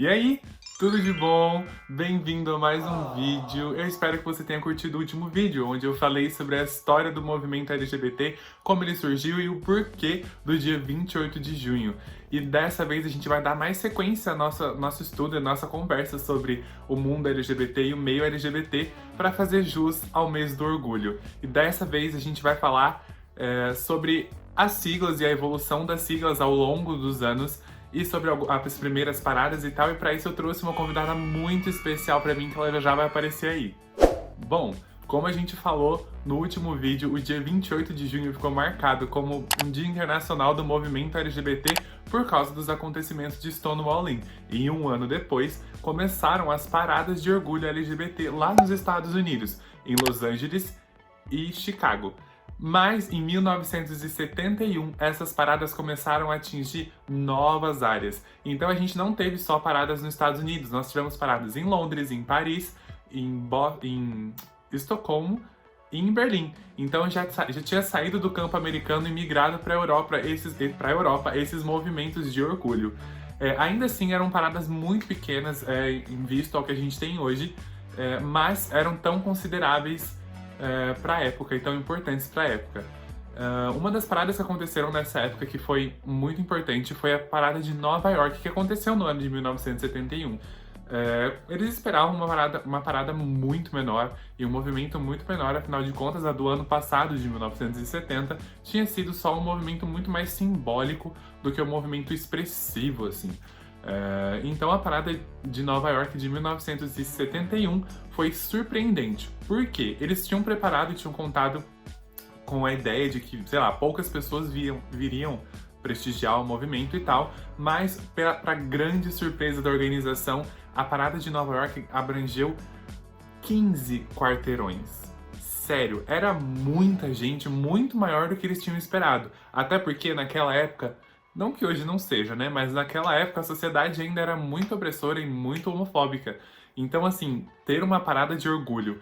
E aí, tudo de bom? Bem-vindo a mais um vídeo. Eu espero que você tenha curtido o último vídeo, onde eu falei sobre a história do movimento LGBT, como ele surgiu e o porquê do dia 28 de junho. E dessa vez a gente vai dar mais sequência ao nosso estudo, à nossa conversa sobre o mundo LGBT e o meio LGBT para fazer jus ao mês do orgulho. E dessa vez a gente vai falar sobre as siglas e a evolução das siglas ao longo dos anos e sobre as primeiras paradas e tal, e para isso eu trouxe uma convidada muito especial para mim, que ela já vai aparecer aí. Bom, como a gente falou no último vídeo, o dia 28 de junho ficou marcado como um dia internacional do movimento LGBT por causa dos acontecimentos de Stonewall. E um ano depois, começaram as paradas de orgulho LGBT lá nos Estados Unidos, em Los Angeles e Chicago. Mas em 1971, essas paradas começaram a atingir novas áreas. Então a gente não teve só paradas nos Estados Unidos, nós tivemos paradas em Londres, em Paris, em Estocolmo e em Berlim. Então já tinha saído do campo americano e migrado para a Europa esses movimentos de orgulho. Ainda assim eram paradas muito pequenas em vista ao que a gente tem hoje, mas eram tão consideráveis para a época e tão importantes para a época. Uma das paradas que aconteceram nessa época que foi muito importante foi a parada de Nova York, que aconteceu no ano de 1971. Eles esperavam uma parada muito menor e um movimento muito menor, afinal de contas, a do ano passado, de 1970, tinha sido só um movimento muito mais simbólico do que um movimento expressivo, assim. Então a parada de Nova York de 1971 foi surpreendente, porque eles tinham preparado e tinham contado com a ideia de que, sei lá, poucas pessoas viriam prestigiar o movimento e tal, mas para grande surpresa da organização, a parada de Nova York abrangeu 15 quarteirões. Sério, era muita gente, muito maior do que eles tinham esperado, até porque naquela época, não que hoje não seja, né? Mas naquela época a sociedade ainda era muito opressora e muito homofóbica. Então, assim, ter uma parada de orgulho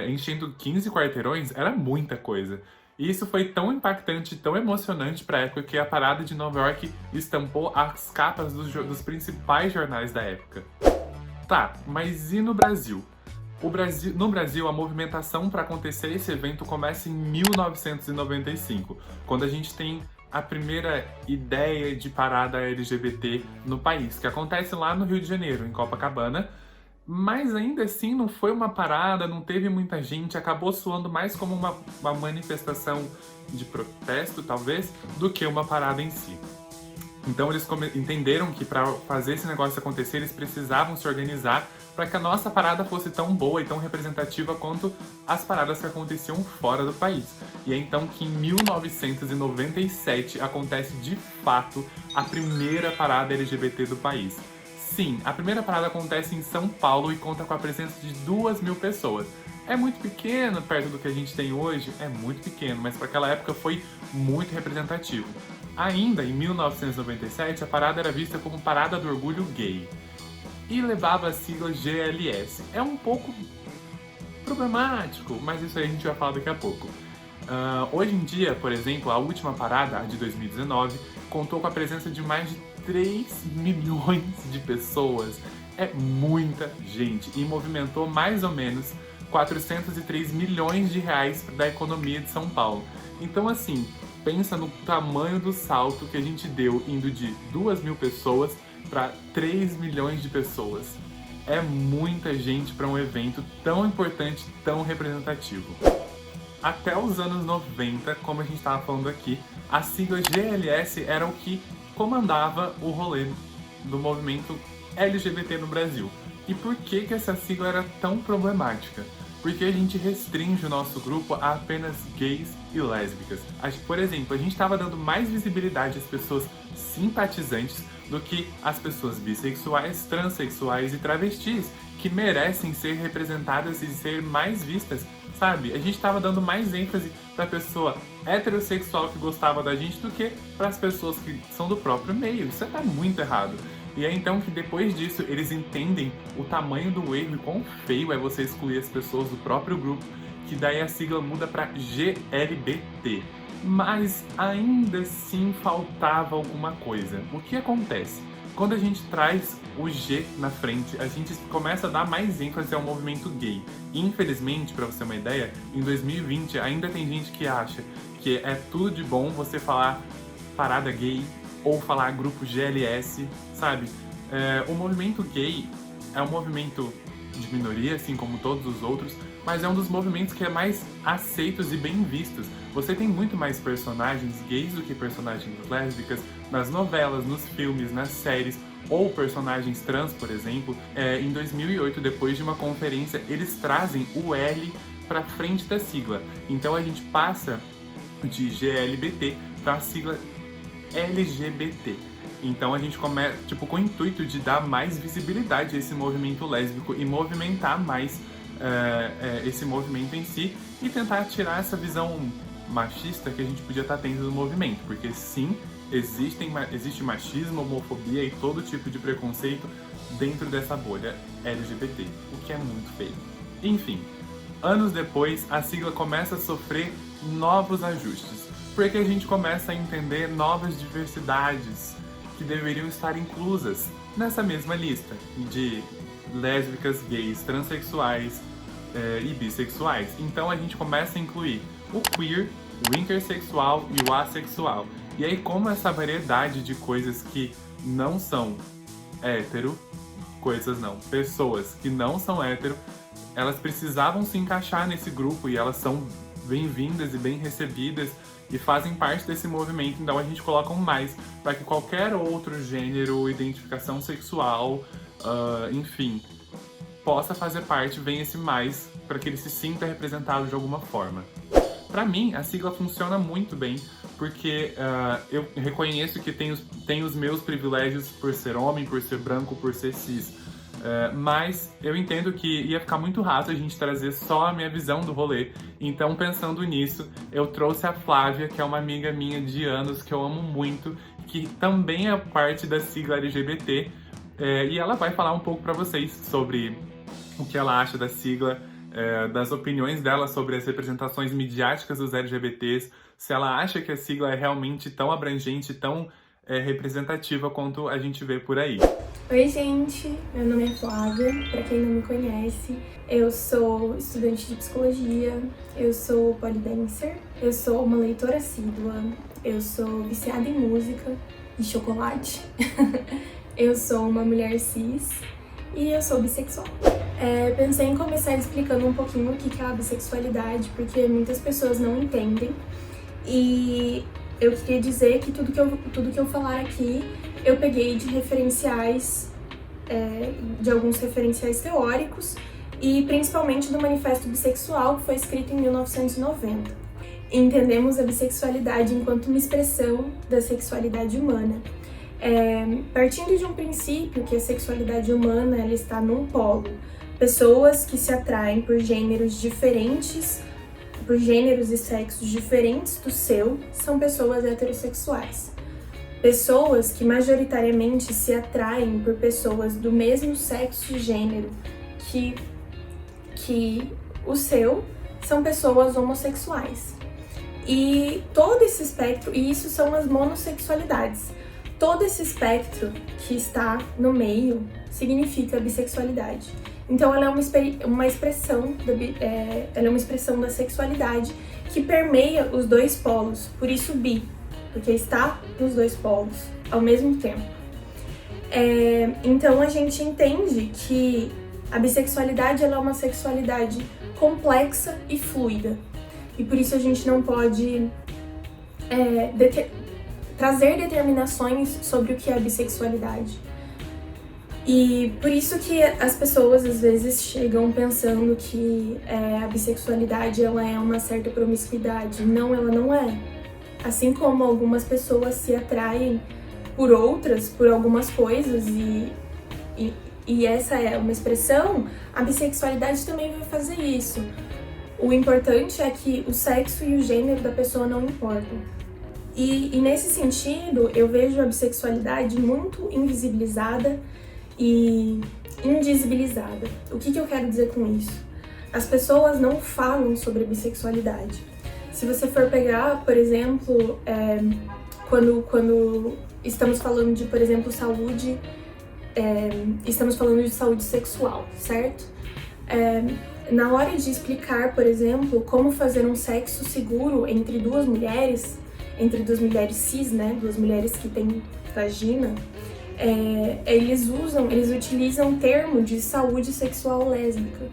enchendo 15 quarteirões era muita coisa. E isso foi tão impactante, tão emocionante pra época que a parada de Nova York estampou as capas dos principais jornais da época. Tá, mas e no Brasil? No Brasil, a movimentação para acontecer esse evento começa em 1995, quando a gente tem a primeira ideia de parada LGBT no país, que acontece lá no Rio de Janeiro, em Copacabana, mas ainda assim não foi uma parada, não teve muita gente, acabou soando mais como uma manifestação de protesto, talvez, do que uma parada em si. Então eles entenderam que para fazer esse negócio acontecer, eles precisavam se organizar para que a nossa parada fosse tão boa e tão representativa quanto as paradas que aconteciam fora do país. E é então que em 1997 acontece de fato a primeira parada LGBT do país. Sim, a primeira parada acontece em São Paulo e conta com a presença de 2.000 pessoas. É muito pequeno perto do que a gente tem hoje, é muito pequeno, mas para aquela época foi muito representativo. Ainda em 1997, a parada era vista como Parada do Orgulho Gay e levava a sigla GLS. É um pouco problemático, mas isso aí a gente vai falar daqui a pouco. Hoje em dia, por exemplo, a última parada, a de 2019, contou com a presença de mais de 3 milhões de pessoas. É muita gente e movimentou mais ou menos 403 milhões de reais da economia de São Paulo. Então, assim, pensa no tamanho do salto que a gente deu indo de 2.000 pessoas para 3 milhões de pessoas. É muita gente para um evento tão importante, tão representativo. Até os anos 90, como a gente estava falando aqui, a sigla GLS era o que comandava o rolê do movimento LGBT no Brasil. E por que essa sigla era tão problemática? Porque a gente restringe o nosso grupo a apenas gays e lésbicas. Por exemplo, a gente estava dando mais visibilidade às pessoas simpatizantes do que às pessoas bissexuais, transexuais e travestis, que merecem ser representadas e ser mais vistas, sabe? A gente estava dando mais ênfase para a pessoa heterossexual que gostava da gente do que para as pessoas que são do próprio meio. Isso tá muito errado. E é então que depois disso eles entendem o tamanho do erro e quão feio é você excluir as pessoas do próprio grupo, que daí a sigla muda para GLBT. Mas ainda assim faltava alguma coisa. O que acontece? Quando a gente traz o G na frente, a gente começa a dar mais ênfase ao movimento gay. Infelizmente, para você ter uma ideia, em 2020 ainda tem gente que acha que é tudo de bom você falar parada gay ou falar grupo GLS, sabe? O movimento gay é um movimento de minoria, assim como todos os outros, mas é um dos movimentos que é mais aceitos e bem vistos. Você tem muito mais personagens gays do que personagens lésbicas nas novelas, nos filmes, nas séries, ou personagens trans, por exemplo. Em 2008, depois de uma conferência, eles trazem o L para frente da sigla. Então a gente passa de GLBT para a sigla LGBT. Então a gente começa, com o intuito de dar mais visibilidade a esse movimento lésbico e movimentar mais esse movimento em si e tentar tirar essa visão machista que a gente podia estar tendo do movimento, porque sim, existe machismo, homofobia e todo tipo de preconceito dentro dessa bolha LGBT, o que é muito feio. Enfim, anos depois, a sigla começa a sofrer novos ajustes, porque a gente começa a entender novas diversidades que deveriam estar inclusas nessa mesma lista de lésbicas, gays, transexuais e bissexuais. Então a gente começa a incluir o queer, o intersexual e o assexual. E aí, como essa variedade de coisas que não são pessoas que não são hétero, elas precisavam se encaixar nesse grupo e elas são bem-vindas e bem recebidas e fazem parte desse movimento, então a gente coloca um mais para que qualquer outro gênero, identificação sexual, enfim, possa fazer parte, venha esse mais para que ele se sinta representado de alguma forma. Para mim, a sigla funciona muito bem, porque eu reconheço que tem os meus privilégios por ser homem, por ser branco, por ser cis. Mas eu entendo que ia ficar muito raso a gente trazer só a minha visão do rolê. Então, pensando nisso, eu trouxe a Flávia, que é uma amiga minha de anos, que eu amo muito, que também é parte da sigla LGBT, e ela vai falar um pouco para vocês sobre o que ela acha da sigla, das opiniões dela sobre as representações midiáticas dos LGBTs, se ela acha que a sigla é realmente tão abrangente, tão representativa quanto a gente vê por aí. Oi gente, meu nome é Flávia, pra quem não me conhece, eu sou estudante de psicologia, eu sou polidancer, eu sou uma leitora assídua, eu sou viciada em música e chocolate, eu sou uma mulher cis e eu sou bissexual. Pensei em começar explicando um pouquinho o que é a bissexualidade, porque muitas pessoas não entendem, e eu queria dizer que tudo que eu falar aqui eu peguei de referenciais, de alguns referenciais teóricos e principalmente do Manifesto Bissexual, que foi escrito em 1990. Entendemos a bissexualidade enquanto uma expressão da sexualidade humana. Partindo de um princípio que a sexualidade humana ela está num polo, pessoas que se atraem por gêneros diferentes, por gêneros e sexos diferentes do seu, são pessoas heterossexuais. Pessoas que majoritariamente se atraem por pessoas do mesmo sexo e gênero que o seu, são pessoas homossexuais. E todo esse espectro, e isso são as monossexualidades, todo esse espectro que está no meio significa bissexualidade. Então ela é uma expressão da sexualidade que permeia os dois polos, por isso bi, porque está nos dois polos ao mesmo tempo. Então a gente entende que a bissexualidade ela é uma sexualidade complexa e fluida, e por isso a gente não pode trazer determinações sobre o que é a bissexualidade. E por isso que as pessoas às vezes chegam pensando que a bissexualidade ela é uma certa promiscuidade. Não, ela não é. Assim como algumas pessoas se atraem por outras, por algumas coisas, e essa é uma expressão, a bissexualidade também vai fazer isso. O importante é que o sexo e o gênero da pessoa não importam. E nesse sentido, eu vejo a bissexualidade muito invisibilizada e invisibilizada. O que eu quero dizer com isso? As pessoas não falam sobre a bissexualidade. Se você for pegar, por exemplo, quando estamos falando de, por exemplo, saúde, estamos falando de saúde sexual, certo? Na hora de explicar, por exemplo, como fazer um sexo seguro entre duas mulheres cis, né, duas mulheres que têm vagina, eles utilizam o termo de saúde sexual lésbica.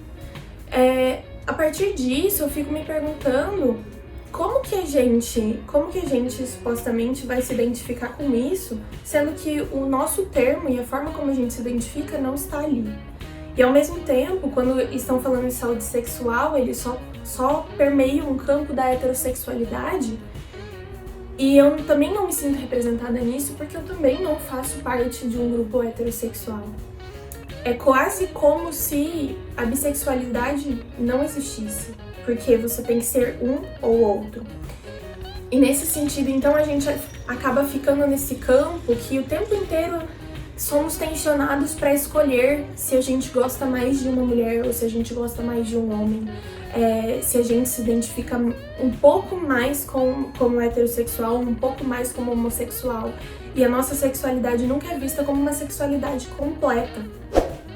A partir disso, eu fico me perguntando como que a gente supostamente vai se identificar com isso, sendo que o nosso termo e a forma como a gente se identifica não está ali. E ao mesmo tempo, quando estão falando de saúde sexual, eles só permeiam um campo da heterossexualidade, e eu também não me sinto representada nisso porque eu também não faço parte de um grupo heterossexual. É quase como se a bissexualidade não existisse, porque você tem que ser um ou outro. E nesse sentido, então, a gente acaba ficando nesse campo que o tempo inteiro somos tensionados para escolher se a gente gosta mais de uma mulher ou se a gente gosta mais de um homem, se a gente se identifica um pouco mais como heterossexual, um pouco mais como homossexual. E a nossa sexualidade nunca é vista como uma sexualidade completa.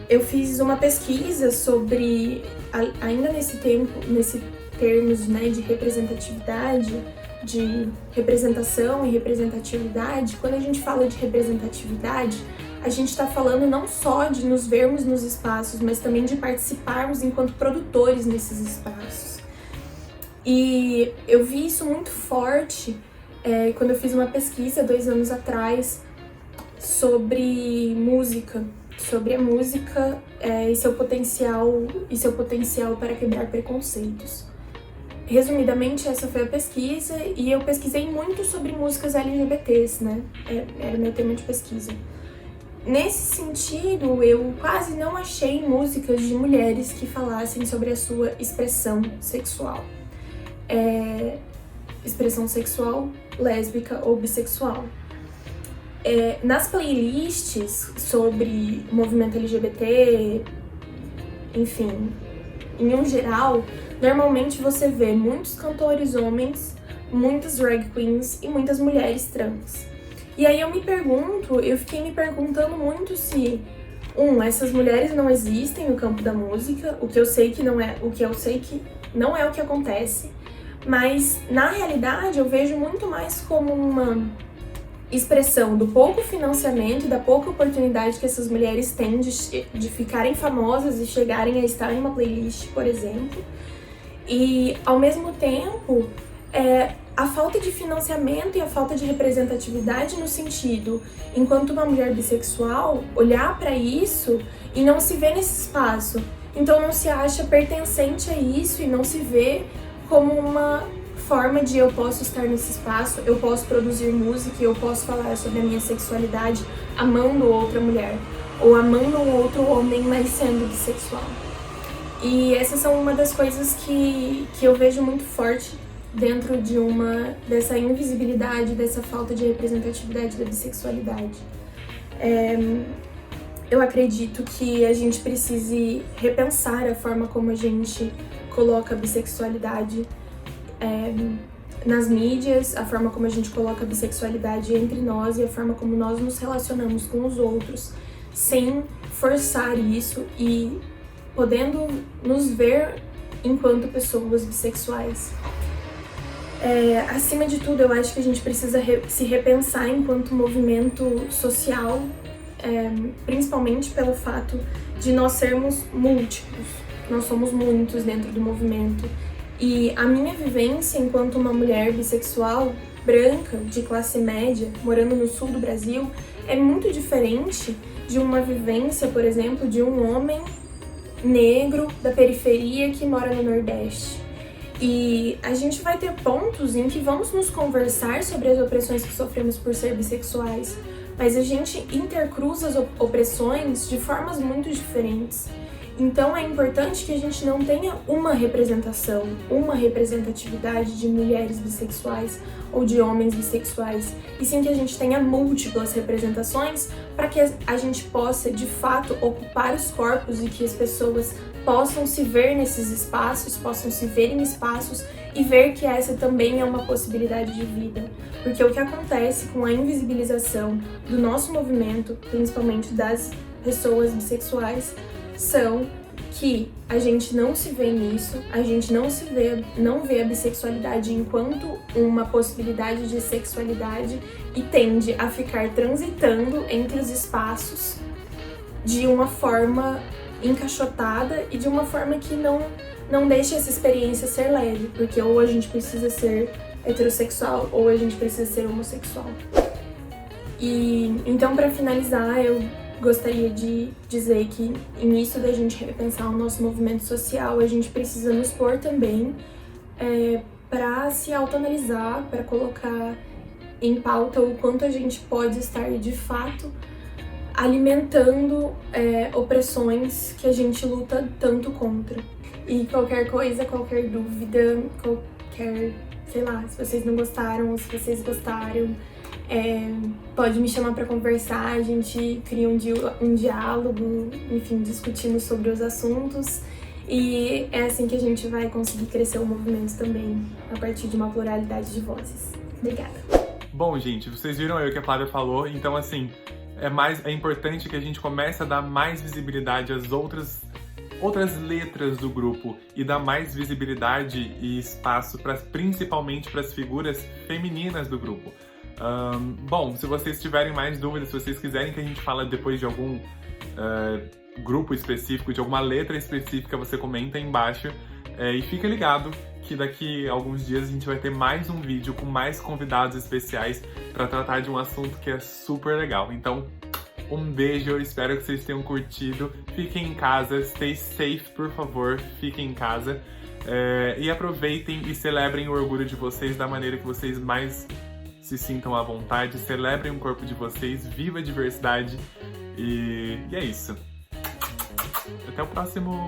Eu fiz uma pesquisa sobre, ainda nesses termos, né, de representatividade, de representação e representatividade. Quando a gente fala de representatividade, a gente está falando não só de nos vermos nos espaços, mas também de participarmos enquanto produtores nesses espaços. E eu vi isso muito forte quando eu fiz uma pesquisa 2 anos atrás sobre música, sobre a música e seu potencial para quebrar preconceitos. Resumidamente, essa foi a pesquisa, e eu pesquisei muito sobre músicas LGBTs, né? Era meu tema de pesquisa. Nesse sentido, eu quase não achei músicas de mulheres que falassem sobre a sua expressão sexual. Expressão sexual, lésbica ou bissexual. Nas playlists sobre o movimento LGBT, enfim, em um geral, normalmente você vê muitos cantores homens, muitas drag queens e muitas mulheres trans. E aí eu fiquei me perguntando muito se, essas mulheres não existem no campo da música, o que eu sei que não é o que acontece, mas na realidade eu vejo muito mais como uma expressão do pouco financiamento e da pouca oportunidade que essas mulheres têm de ficarem famosas e chegarem a estar em uma playlist, por exemplo. E, ao mesmo tempo, a falta de financiamento e a falta de representatividade no sentido, enquanto uma mulher bissexual, olhar para isso e não se ver nesse espaço. Então não se acha pertencente a isso e não se vê como uma forma de eu posso estar nesse espaço, eu posso produzir música e eu posso falar sobre a minha sexualidade amando outra mulher ou amando um outro homem, mas sendo bissexual. E essas são uma das coisas que eu vejo muito forte dentro dessa invisibilidade, dessa falta de representatividade da bissexualidade. Eu acredito que a gente precise repensar a forma como a gente coloca a bissexualidade nas mídias, a forma como a gente coloca a bissexualidade entre nós e a forma como nós nos relacionamos com os outros, sem forçar isso e podendo nos ver enquanto pessoas bissexuais. Acima de tudo, eu acho que a gente precisa se repensar enquanto movimento social, principalmente pelo fato de nós sermos múltiplos, nós somos muitos dentro do movimento. E a minha vivência enquanto uma mulher bissexual, branca, de classe média, morando no sul do Brasil, é muito diferente de uma vivência, por exemplo, de um homem negro da periferia que mora no Nordeste. E a gente vai ter pontos em que vamos nos conversar sobre as opressões que sofremos por ser bissexuais, mas a gente intercruza as opressões de formas muito diferentes. Então é importante que a gente não tenha uma representação, uma representatividade de mulheres bissexuais ou de homens bissexuais, e sim que a gente tenha múltiplas representações para que a gente possa, de fato, ocupar os corpos e que as pessoas possam se ver nesses espaços, possam se ver em espaços e ver que essa também é uma possibilidade de vida. Porque o que acontece com a invisibilização do nosso movimento, principalmente das pessoas bissexuais, são que a gente não se vê nisso, a gente não vê a bissexualidade enquanto uma possibilidade de sexualidade e tende a ficar transitando entre os espaços de uma forma encaixotada e de uma forma que não deixa essa experiência ser leve, porque ou a gente precisa ser heterossexual ou a gente precisa ser homossexual. E então, para finalizar, eu gostaria de dizer que, início da gente repensar o nosso movimento social, a gente precisa nos pôr também para se autoanalisar, para colocar em pauta o quanto a gente pode estar, de fato, alimentando opressões que a gente luta tanto contra. E qualquer coisa, qualquer dúvida, sei lá, se vocês não gostaram ou se vocês gostaram, pode me chamar para conversar, a gente cria um diálogo, enfim, discutindo sobre os assuntos, e é assim que a gente vai conseguir crescer o movimento também, a partir de uma pluralidade de vozes. Obrigada. Bom, gente, vocês viram aí o que a Flávia falou, então assim, é importante que a gente comece a dar mais visibilidade às outras letras do grupo e dar mais visibilidade e espaço principalmente para as figuras femininas do grupo. Bom, se vocês tiverem mais dúvidas, se vocês quiserem que a gente fale depois de algum grupo específico, de alguma letra específica, você comenta aí embaixo. E fica ligado que daqui a alguns dias a gente vai ter mais um vídeo com mais convidados especiais para tratar de um assunto que é super legal. Então, um beijo, eu espero que vocês tenham curtido. Fiquem em casa, stay safe, por favor, fiquem em casa. E aproveitem e celebrem o orgulho de vocês da maneira que vocês mais se sintam à vontade. Celebrem o corpo de vocês, viva a diversidade. E é isso. Até o próximo